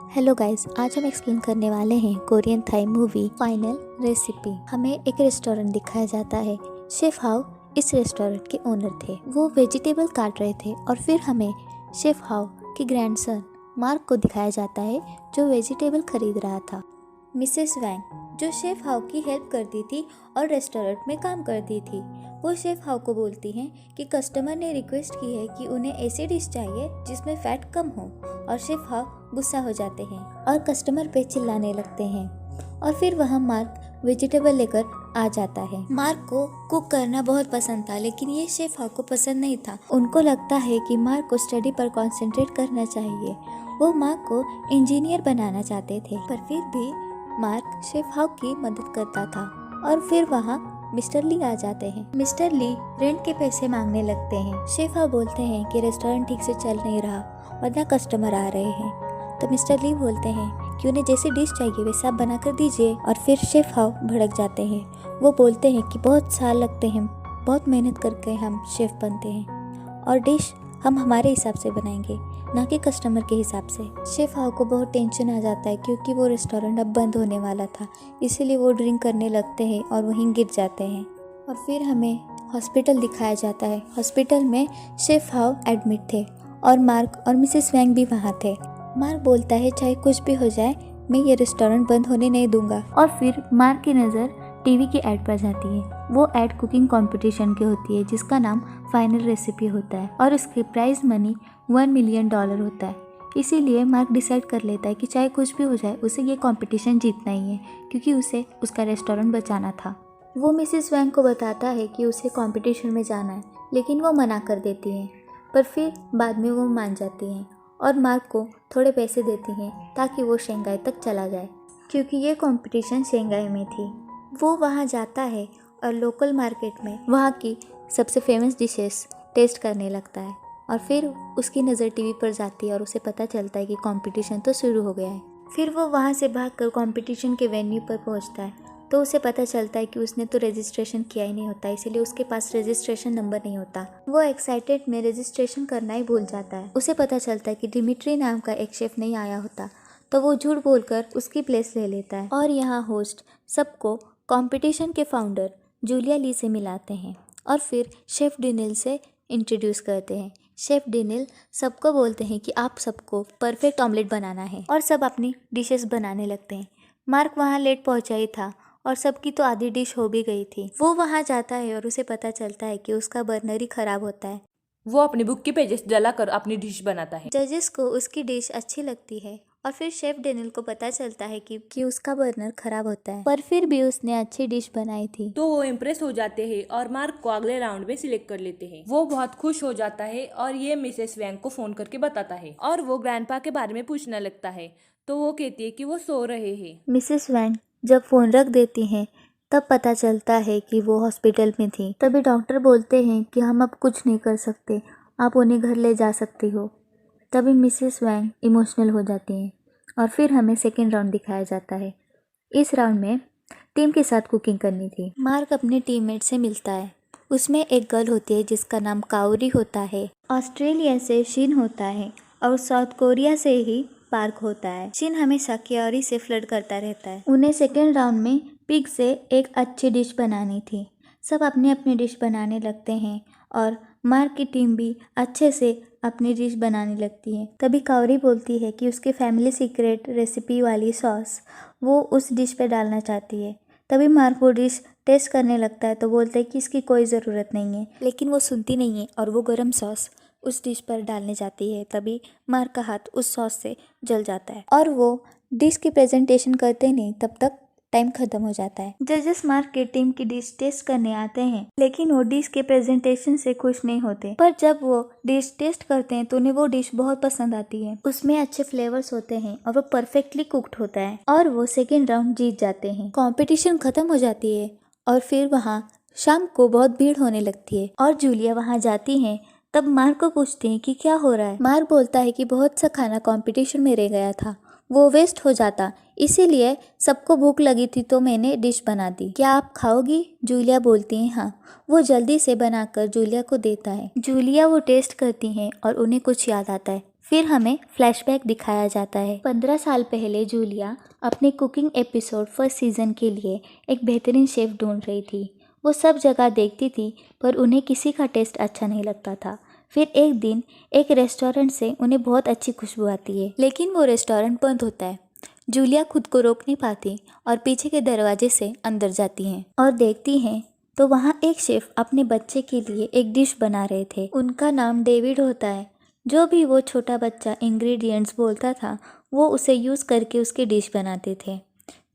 Hello guys, आज हम explain करने वाले हैं Korean Thai movie final recipe. हमें एक रेस्टोरेंट दिखाया जाता है। शेफ हाउ इस रेस्टोरेंट के ओनर थे। वो वेजिटेबल काट रहे थे और फिर हमें शेफ हाउ के ग्रैंडसन मार्क को दिखाया जाता है जो वेजिटेबल खरीद रहा था। मिसेस वैंग जो शेफ हाउ की हेल्प करती थी और रेस्टोरेंट में काम करती थी, वो शेफ हाउ को बोलती हैं कि कस्टमर ने रिक्वेस्ट की है कि उन्हें ऐसी डिश चाहिए जिसमें फैट कम हो, और शेफ हाउ गुस्सा हो जाते हैं और कस्टमर पे चिल्लाने लगते हैं। और फिर वहाँ मार्क वेजिटेबल लेकर आ जाता है। मार्क को कुक करना बहुत पसंद था, लेकिन ये शेफ हाउ को पसंद नहीं था। उनको लगता है कि मार्क को स्टडी पर कंसंट्रेट करना चाहिए। वो मार्क को इंजीनियर बनाना चाहते थे, पर फिर भी मार्क शेफ हाउ की मदद करता था। और फिर वहाँ मिस्टर ली आ जाते हैं। मिस्टर ली रेंट के पैसे मांगने लगते हैं। शेफ हाउ बोलते हैं कि रेस्टोरेंट ठीक से चल नहीं रहा, वरना कस्टमर आ रहे हैं। तो मिस्टर ली बोलते हैं कि उन्हें जैसी डिश चाहिए वैसा आप बना कर दीजिए। और फिर शेफ हाउ भड़क जाते हैं। वो बोलते हैं कि बहुत साल लगते हैं, बहुत मेहनत करके हम शेफ बनते हैं, और डिश हम हमारे हिसाब से बनाएंगे, ना कि कस्टमर के हिसाब से। शेफ हाउ को बहुत टेंशन आ जाता है क्योंकि वो रेस्टोरेंट अब बंद होने वाला था, इसीलिए वो ड्रिंक करने लगते हैं और वहीं गिर जाते हैं। और फिर हमें हॉस्पिटल दिखाया जाता है। हॉस्पिटल में शेफ हाउ एडमिट थे और मार्क और मिसेस वैंग भी वहाँ थे। मार्क बोलता है चाहे कुछ भी हो जाए, मैं ये रेस्टोरेंट बंद होने नहीं दूंगा। और फिर मार्क की नज़र टीवी की ऐड पर जाती है। वो ऐड कुकिंग कंपटीशन की होती है जिसका नाम फाइनल रेसिपी होता है, और उसकी प्राइज मनी $1 मिलियन होता है। इसीलिए मार्क डिसाइड कर लेता है कि चाहे कुछ भी हो जाए उसे ये कंपटीशन जीतना ही है, क्योंकि उसे उसका रेस्टोरेंट बचाना था। वो मिसेस वैंग को बताता है कि उसे कंपटीशन में जाना है, लेकिन वो मना कर देती हैं, पर फिर बाद में वो मान जाती हैं और मार्क को थोड़े पैसे देती हैं ताकि वो शंघाई तक चला जाए, क्योंकि ये कंपटीशन शंघाई में थी। वो वहाँ जाता है और लोकल मार्केट में वहाँ की सबसे फेमस डिशेस टेस्ट करने लगता है। और फिर उसकी नज़र टीवी पर जाती है और उसे पता चलता है कि कंपटीशन तो शुरू हो गया है। फिर वो वहाँ से भागकर कंपटीशन के वेन्यू पर पहुँचता है, तो उसे पता चलता है कि उसने तो रजिस्ट्रेशन किया ही नहीं होता, इसीलिए उसके पास रजिस्ट्रेशन नंबर नहीं होता। वो एक्साइटेड में रजिस्ट्रेशन करना ही भूल जाता है। उसे पता चलता है कि डिमिट्री नाम का एक शेफ नहीं आया होता, तो वो झूठ बोलकर उसकी प्लेस ले लेता है। और यहाँ होस्ट सबको कंपटीशन के फाउंडर जूलिया ली से मिलाते हैं और फिर शेफ डेनियल से इंट्रोड्यूस करते हैं। शेफ डेनियल सबको बोलते हैं कि आप सबको परफेक्ट ऑमलेट बनाना है, और सब अपनी डिशेस बनाने लगते हैं। मार्क वहाँ लेट पहुँचा ही था और सबकी तो आधी डिश हो भी गई थी। वो वहाँ जाता है और उसे पता चलता है कि उसका बर्नर ही खराब होता है। वो अपनी बुक के पेजेस जलाकर अपनी डिश बनाता है। जजेस को उसकी डिश अच्छी लगती है और फिर शेफ डेनियल को पता चलता है कि उसका बर्नर खराब होता है, पर फिर भी उसने अच्छी डिश बनाई थी। तो वो इम्प्रेस हो जाते हैं और मार्क को अगले राउंड में सिलेक्ट कर लेते हैं। वो बहुत खुश हो जाता है और ये मिसेस वैंग को फोन करके बताता है, और वो ग्रैंडपा के बारे में पूछने लगता है, तो वो कहती है कि वो सो रहे हैं। मिसेस वैंग जब फोन रख देती हैं तब पता चलता है कि वो हॉस्पिटल में थी। तभी डॉक्टर बोलते हैं कि हम अब कुछ नहीं कर सकते, आप उन्हें घर ले जा सकती हो। तभी मिसेस वैंग इमोशनल हो जाती हैं और फिर हमें सेकेंड राउंड दिखाया जाता है। इस राउंड में टीम के साथ कुकिंग करनी थी। मार्क अपने टीममेट से मिलता है। उसमें एक गर्ल होती है जिसका नाम काओरी होता है। ऑस्ट्रेलिया से शिन होता है और साउथ कोरिया से ही पार्क होता है। शिन हमेशा क्योरी से फ्लर्ट करता रहता है। उन्हें सेकेंड राउंड में पिग से एक अच्छी डिश बनानी थी। सब अपनी अपनी डिश बनाने लगते हैं और मार्क की टीम भी अच्छे से अपनी डिश बनाने लगती है। तभी कावरी बोलती है कि उसके फैमिली सीक्रेट रेसिपी वाली सॉस वो उस डिश पे डालना चाहती है। तभी मार्क वो डिश टेस्ट करने लगता है तो बोलता है कि इसकी कोई ज़रूरत नहीं है, लेकिन वो सुनती नहीं है और वो गरम सॉस उस डिश पर डालने जाती है। तभी मार्क का हाथ उस सॉस से जल जाता है और वो डिश की प्रेजेंटेशन करते नहीं तब तक टाइम खत्म हो जाता है। जजेस मार्क के टीम की डिश टेस्ट करने आते हैं, लेकिन वो डिश के प्रेजेंटेशन से खुश नहीं होते। पर जब वो डिश टेस्ट करते हैं तो उन्हें वो डिश बहुत पसंद आती है। उसमें अच्छे फ्लेवर्स होते हैं और वो परफेक्टली कुक्ड होता है, और वो सेकेंड राउंड जीत जाते हैं। कंपटीशन खत्म हो जाती है और फिर वहाँ शाम को बहुत भीड़ होने लगती है और जूलिया वहाँ जाती है। तब मार्क को पूछते हैं कि क्या हो रहा है। मार्क बोलता है कि बहुत सा खाना कंपटीशन में रह गया था, वो वेस्ट हो जाता, इसीलिए सबको भूख लगी थी तो मैंने डिश बना दी। क्या आप खाओगी? जूलिया बोलती है हाँ। वो जल्दी से बनाकर जूलिया को देता है। जूलिया वो टेस्ट करती हैं और उन्हें कुछ याद आता है। फिर हमें फ्लैशबैक दिखाया जाता है। 15 साल पहले जूलिया अपने कुकिंग एपिसोड फर्स्ट सीजन के लिए एक बेहतरीन शेफ ढूंढ रही थी। वो सब जगह देखती थी पर उन्हें किसी का टेस्ट अच्छा नहीं लगता था। फिर एक दिन एक रेस्टोरेंट से उन्हें बहुत अच्छी खुशबू आती है, लेकिन वो रेस्टोरेंट बंद होता है। जूलिया खुद को रोक नहीं पाती और पीछे के दरवाजे से अंदर जाती हैं और देखती हैं तो वहाँ एक शेफ अपने बच्चे के लिए एक डिश बना रहे थे। उनका नाम डेविड होता है। जो भी वो छोटा बच्चा इंग्रेडिएंट्स बोलता था वो उसे यूज़ करके उसकी डिश बनाते थे।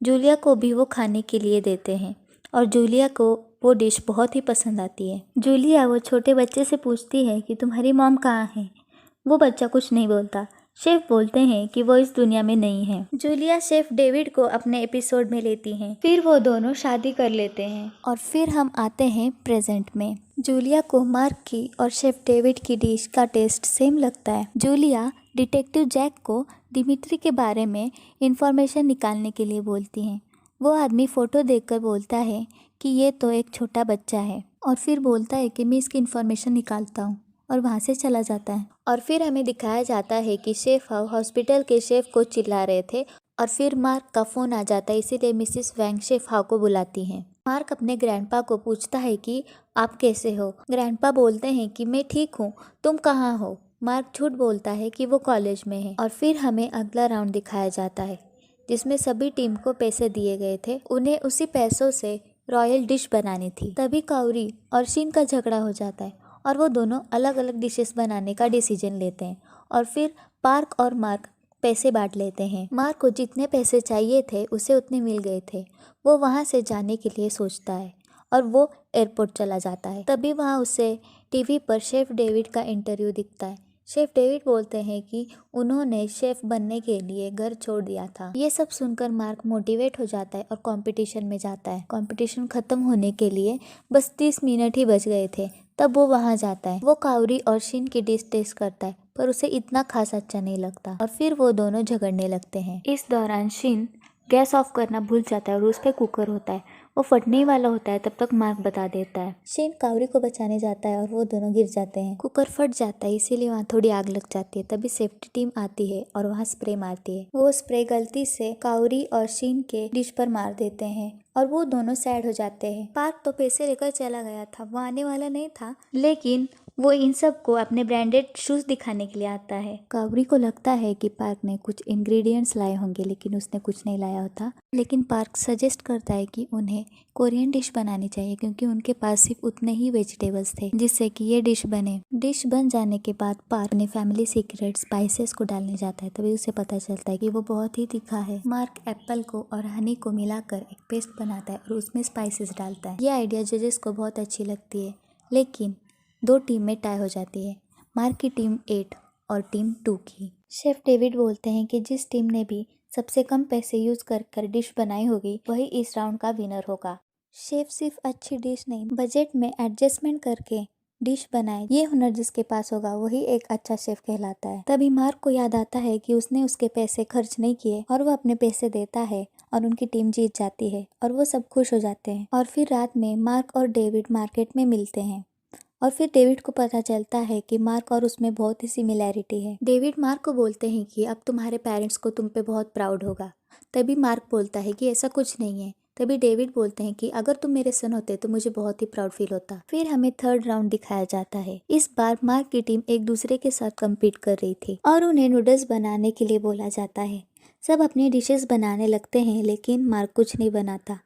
जूलिया को भी वो खाने के लिए देते हैं और जूलिया को वो डिश बहुत ही पसंद आती है। जूलिया वो छोटे बच्चे से पूछती है कि तुम्हारी मॉम कहाँ है। वो बच्चा कुछ नहीं बोलता। शेफ बोलते हैं कि वो इस दुनिया में नहीं है। जूलिया शेफ डेविड को अपने एपिसोड में लेती हैं। फिर वो दोनों शादी कर लेते हैं और फिर हम आते हैं प्रेजेंट में। जूलिया को मार्क की और शेफ डेविड की डिश का टेस्ट सेम लगता है। जूलिया डिटेक्टिव जैक को दिमित्री के बारे में इंफॉर्मेशन निकालने के लिए बोलती हैं। वो आदमी फ़ोटो देखकर बोलता है कि ये तो एक छोटा बच्चा है और फिर बोलता है कि मैं इसकी इन्फॉर्मेशन निकालता हूँ और वहाँ से चला जाता है। और फिर हमें दिखाया जाता है कि शेफ हाउ हॉस्पिटल के शेफ को चिल्ला रहे थे और फिर मार्क का फ़ोन आ जाता है, इसीलिए मिसिस वैंग शेफ हाउ को बुलाती हैं। मार्क अपने ग्रैंडपा को पूछता है कि आप कैसे हो। ग्रैंडपा बोलते हैं कि मैं ठीक हूँ, तुम कहाँ हो। मार्क झूठ बोलता है कि वो कॉलेज में है। और फिर हमें अगला राउंड दिखाया जाता है जिसमें सभी टीम को पैसे दिए गए थे। उन्हें उसी पैसों से रॉयल डिश बनानी थी। तभी काउरी और शीन का झगड़ा हो जाता है और वो दोनों अलग अलग डिशेस बनाने का डिसीजन लेते हैं और फिर पार्क और मार्क पैसे बांट लेते हैं। मार्क को जितने पैसे चाहिए थे उसे उतने मिल गए थे। वो वहाँ से जाने के लिए सोचता है और वो एयरपोर्ट चला जाता है। तभी वहाँ उसे टीवी पर शेफ डेविड का इंटरव्यू दिखता है। शेफ डेविड बोलते हैं कि उन्होंने शेफ बनने के लिए घर छोड़ दिया था। ये सब सुनकर मार्क मोटिवेट हो जाता है और कंपटीशन में जाता है। कंपटीशन खत्म होने के लिए बस 30 मिनट ही बच गए थे। तब वो वहाँ जाता है। वो काउरी और शीन की डिश टेस्ट करता है पर उसे इतना खास अच्छा नहीं लगता और फिर वो दोनों झगड़ने लगते हैं। इस दौरान शीन गैस ऑफ करना भूल जाता है और उस पर कुकर होता है। वो फटने वाला होता है, तब तक मार्क बता देता है। शीन काउरी को बचाने जाता है और वो दोनों गिर जाते हैं। कुकर फट जाता है, इसीलिए वहाँ थोड़ी आग लग जाती है। तभी सेफ्टी टीम आती है और वहाँ स्प्रे मारती है। वो स्प्रे गलती से काउरी और शीन के डिश पर मार देते हैं और वो दोनों सैड हो जाते हैं। पार्क तो पैसे लेकर चला गया था, वो आने वाला नहीं था, लेकिन वो इन सब को अपने ब्रांडेड शूज दिखाने के लिए आता है। काउरी को लगता है कि पार्क ने कुछ इंग्रेडिएंट्स लाए होंगे, लेकिन उसने कुछ नहीं लाया होता। लेकिन पार्क सजेस्ट करता है कि उन्हें कोरियन डिश बनानी चाहिए क्योंकि उनके पास सिर्फ उतने ही वेजिटेबल्स थे जिससे कि ये डिश बने। डिश बन जाने के बाद पार्क अपने फैमिली सीक्रेट स्पाइसेस को डालने जाता है। तभी उसे पता चलता है कि वो बहुत ही तीखा है। मार्क एप्पल को और हनी को मिलाकर एक पेस्ट बनाता है और उसमें स्पाइसेस डालता है। ये आइडिया जजेस को बहुत अच्छी लगती है, लेकिन 2 टीम में टाई हो जाती है, मार्क की टीम 8 और टीम 2 की। शेफ डेविड बोलते हैं कि जिस टीम ने भी सबसे कम पैसे यूज कर डिश बनाई होगी वही इस राउंड का विनर होगा। शेफ सिर्फ अच्छी डिश नहीं, बजट में एडजस्टमेंट करके डिश बनाए, ये हुनर जिसके पास होगा वही एक अच्छा शेफ कहलाता है। तभी मार्क को याद आता है कि उसने उसके पैसे खर्च नहीं किए और वो अपने पैसे देता है और उनकी टीम जीत जाती है और वो सब खुश हो जाते हैं। और फिर रात में मार्क और डेविड मार्केट में मिलते हैं और फिर डेविड को पता चलता है कि मार्क और उसमें बहुत ही सिमिलैरिटी है। डेविड मार्क को बोलते हैं कि अब तुम्हारे पेरेंट्स को तुम पे बहुत प्राउड होगा। तभी मार्क बोलता है कि ऐसा कुछ नहीं है। तभी डेविड बोलते हैं कि अगर तुम मेरे सन होते तो मुझे बहुत ही प्राउड फील होता। फिर हमें थर्ड राउंड दिखाया जाता है। इस बार मार्क की टीम एक दूसरे के साथ कम्पीट कर रही थी और उन्हें नूडल्स बनाने के लिए बोला जाता है। सब अपनी डिशेस बनाने लगते हैं, लेकिन मार्क कुछ नहीं बनाता।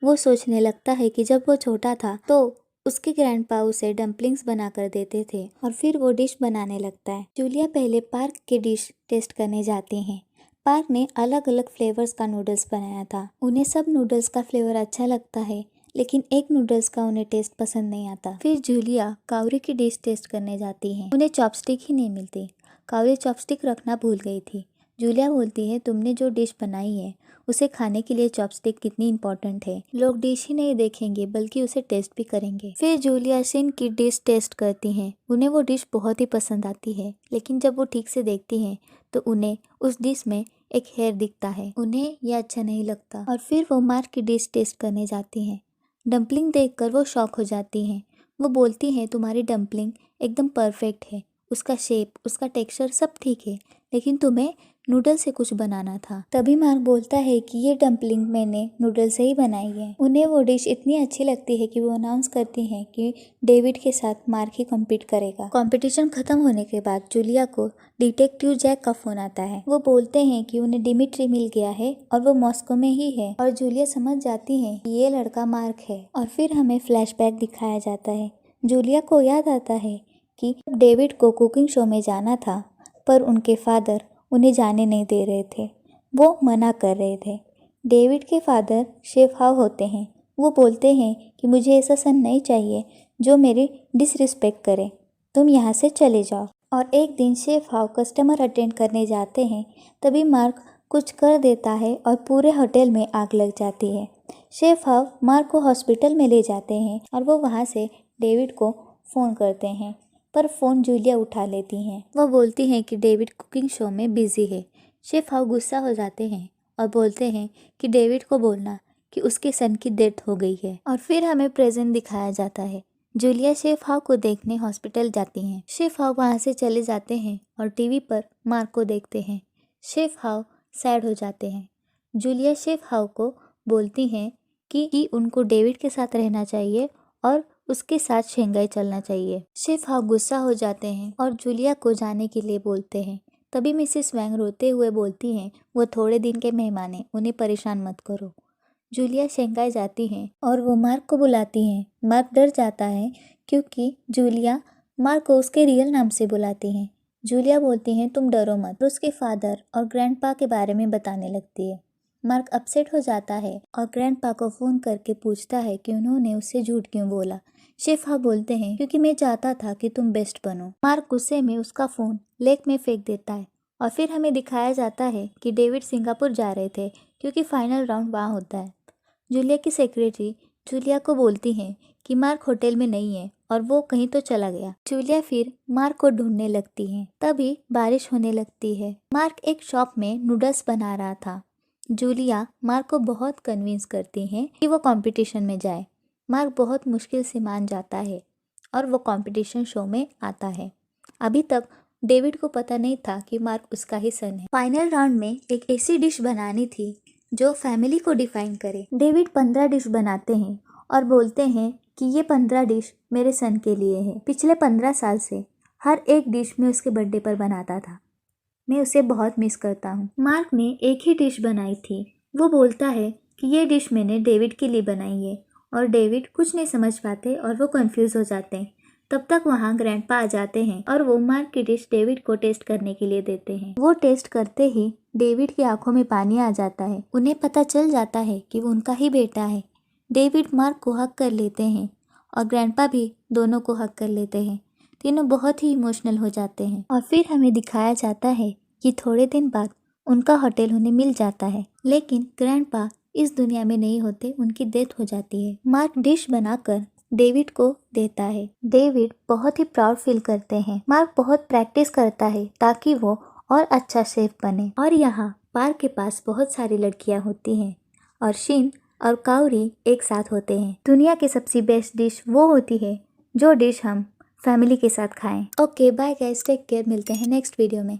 वो सोचने लगता है कि जब वो छोटा था तो उसके ग्रैंडपा उसे डम्पलिंग्स बना कर देते थे और फिर वो डिश बनाने लगता है। जूलिया पहले पार्क के डिश टेस्ट करने जाती हैं। पार्क ने अलग अलग फ्लेवर्स का नूडल्स बनाया था। उन्हें सब नूडल्स का फ्लेवर अच्छा लगता है, लेकिन एक नूडल्स का उन्हें टेस्ट पसंद नहीं आता। फिर जूलिया काउरी की डिश टेस्ट करने जाती है। उन्हें चॉपस्टिक ही नहीं मिलती। काउरी चॉपस्टिक रखना भूल गई थी। जूलिया बोलती है तुमने जो डिश बनाई है उसे खाने के लिए चॉपस्टिक कितनी इम्पोर्टेंट है। लोग डिश ही नहीं देखेंगे बल्कि उसे टेस्ट भी करेंगे। फिर जूलिया शीन की डिश टेस्ट करती हैं। उन्हें वो डिश बहुत ही पसंद आती है, लेकिन जब वो ठीक से देखती हैं तो उन्हें उस डिश में एक हेयर दिखता है। उन्हें यह अच्छा नहीं लगता और फिर वो मार्क की डिश टेस्ट करने जाती हैं। डम्पलिंग देखकर वो शॉक हो जाती हैं। वो बोलती हैं तुम्हारी डम्पलिंग एकदम परफेक्ट है उसका शेप, उसका टेक्सचर सब ठीक है, लेकिन तुम्हें नूडल से कुछ बनाना था। तभी मार्क बोलता है कि ये डम्पलिंग मैंने नूडल से ही बनाई है। उन्हें वो डिश इतनी अच्छी लगती है कि वो अनाउंस करती हैं कि डेविड के साथ मार्क ही कम्पीट करेगा। कंपटीशन खत्म होने के बाद जूलिया को डिटेक्टिव जैक का फोन आता है। वो बोलते हैं कि उन्हें डिमिट्री मिल गया है और वो मॉस्को में ही है, और जूलिया समझ जाती है कि ये लड़का मार्क है। और फिर हमें फ्लैशबैक दिखाया जाता है। जूलिया को याद आता है कि डेविड को कुकिंग शो में जाना था, पर उनके फादर उन्हें जाने नहीं दे रहे थे, वो मना कर रहे थे। डेविड के फादर शेफ हाउ होते हैं। वो बोलते हैं कि मुझे ऐसा सन नहीं चाहिए जो मेरी डिसरिस्पेक्ट करे, तुम यहाँ से चले जाओ। और एक दिन शेफ हाउ कस्टमर अटेंड करने जाते हैं, तभी मार्क कुछ कर देता है और पूरे होटल में आग लग जाती है। शेफ हाउ मार्क को हॉस्पिटल में ले जाते हैं और वो वहाँ से डेविड को फ़ोन करते हैं, पर फ़ोन जूलिया उठा लेती हैं। वो बोलती हैं कि डेविड कुकिंग शो में बिजी है। शेफ हाउ गुस्सा हो जाते हैं और बोलते हैं कि डेविड को बोलना कि उसके सन की डेथ हो गई है। और फिर हमें प्रेजेंट दिखाया जाता है। जूलिया शेफ हाउ को देखने हॉस्पिटल जाती हैं। शेफ हाउ वहाँ से चले जाते हैं और टीवी पर मार्क को देखते हैं। शेफ हाउ सैड हो जाते हैं। जूलिया शेफ हाउ को बोलती हैं कि उनको डेविड के साथ रहना चाहिए और उसके साथ शंघाई चलना चाहिए। शेफ हाउ गुस्सा हो जाते हैं और जूलिया को जाने के लिए बोलते हैं। तभी मिसेस वैंग रोते हुए बोलती हैं, वो थोड़े दिन के मेहमान हैं, उन्हें परेशान मत करो। जूलिया शंघाई जाती हैं और वो मार्क को बुलाती हैं। मार्क डर जाता है क्योंकि जूलिया मार्क को उसके रियल नाम से बुलाती हैं। जूलिया बोलती हैं, तुम डरो मत, और उसके फादर और ग्रैंडपा के बारे में बताने लगती है। मार्क अपसेट हो जाता है और ग्रैंडपा को फ़ोन करके पूछता है कि उन्होंने उससे झूठ क्यों बोला। शेफ हाउ बोलते हैं, क्योंकि मैं चाहता था कि तुम बेस्ट बनो। मार्क गुस्से में उसका फ़ोन लेक में फेंक देता है। और फिर हमें दिखाया जाता है कि डेविड सिंगापुर जा रहे थे क्योंकि फाइनल राउंड वहाँ होता है। जूलिया की सेक्रेटरी जूलिया को बोलती हैं कि मार्क होटल में नहीं है और वो कहीं तो चला गया। जूलिया फिर मार्क को ढूंढने लगती है। तभी बारिश होने लगती है। मार्क एक शॉप में नूडल्स बना रहा था। जूलिया मार्क को बहुत कन्विंस करती हैं कि वो कंपटीशन में जाए। मार्क बहुत मुश्किल से मान जाता है और वो कंपटीशन शो में आता है। अभी तक डेविड को पता नहीं था कि मार्क उसका ही सन है। फाइनल राउंड में एक ऐसी डिश बनानी थी जो फैमिली को डिफाइन करे। डेविड 15 डिश बनाते हैं और बोलते हैं कि ये 15 डिश मेरे सन के लिए है। पिछले 15 साल से हर एक डिश में उसके बर्थडे पर बनाता था। मैं उसे बहुत मिस करता हूँ। मार्क ने एक ही डिश बनाई थी। वो बोलता है कि ये डिश मैंने डेविड के लिए बनाई है, और डेविड कुछ नहीं समझ पाते और वो कंफ्यूज हो जाते हैं। तब तक वहाँ ग्रैंडपा आ जाते हैं और वो मार्क की डिश डेविड को टेस्ट करने के लिए देते हैं। वो टेस्ट करते ही डेविड की आंखों में पानी आ जाता है। उन्हें पता चल जाता है कि वो उनका ही बेटा है। डेविड मार्क को हक कर लेते हैं और ग्रैंडपा भी दोनों को हक कर लेते हैं। तीनों बहुत ही इमोशनल हो जाते हैं। और फिर हमें दिखाया जाता है कि थोड़े दिन बाद उनका होटल उन्हें मिल जाता है, लेकिन ग्रैंडपा इस दुनिया में नहीं होते, उनकी डेथ हो जाती है। मार्क डिश बनाकर डेविड को देता है। डेविड बहुत ही प्राउड फील करते हैं। मार्क बहुत प्रैक्टिस करता है ताकि वो और अच्छा शेफ बने। और यहाँ पार्क के पास बहुत सारी लड़कियाँ होती हैं और शिन और काउरी एक साथ होते हैं। दुनिया की सबसे बेस्ट डिश वो होती है जो डिश हम फैमिली के साथ खाएं। Okay bye guys, take care, मिलते हैं नेक्स्ट वीडियो में।